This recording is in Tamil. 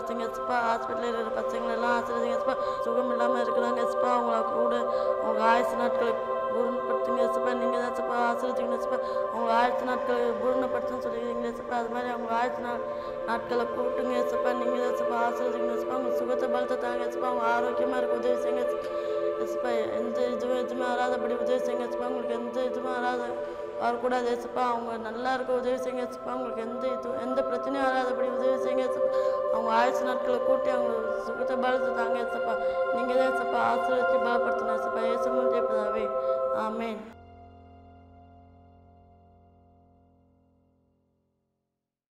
பலப்படுத்துங்க ஏசப்பா. ஹாஸ்பிட்டலில் இருக்கிற பசங்களெல்லாம் ஆசீர்வதிங்க ஏசப்பா. சுகம் இல்லாமல் இருக்கிறாங்க ஏசப்பா. அவங்கள கூட அவங்க ஆயுசு நாட்களை பூர்ணப்படுத்துங்க ஏசப்பா. நீங்கள் தான் ஏசப்பா ஆசீர்வதிக்கணும் ஏசப்பா. அவங்க ஆயுசு நாட்களை பூர்ணப்படுத்துன்னு சொல்லிக்கிறீங்க ஏசப்பா. அது மாதிரி அவங்க ஆயுசு நாட்களை கூட்டுங்க ஏசப்பா. நீங்கள் தான் ஏசப்பா ஆசீர்வதிக்கணும் ஏசப்பா. அவங்க சுகத்தை பலத்தை தாங்க ஏசப்பா. அவங்க ஆரோக்கியமாக இருக்க உதவி செய்யுங்க ஏசப்பா. எந்த எதுவுமே வராதபடி உதவி செய்யுங்க ஏசப்பா. உங்களுக்கு எந்த இதுவும் வரக்கூடாது ஏசப்பா. அவங்க நல்லா இருக்க உதவி செய்யுங்க ஏசப்பா. அவங்களுக்கு எந்த பிரச்சனையும் வராதபடி உதவி செய்யுங்க ஏசப்பா. அவங்க ஆயுசு நாட்களை கூட்டி அவங்க சுகத்தை பலத்தை தாங்க ஏசப்பா. நீங்கள் தான் ஏசப்பா ஆசீர்வதித்து பலப்படுத்தணும் ஏசப்பா. இயேசுவின் மூலமே பிதாவே. ஆமென்.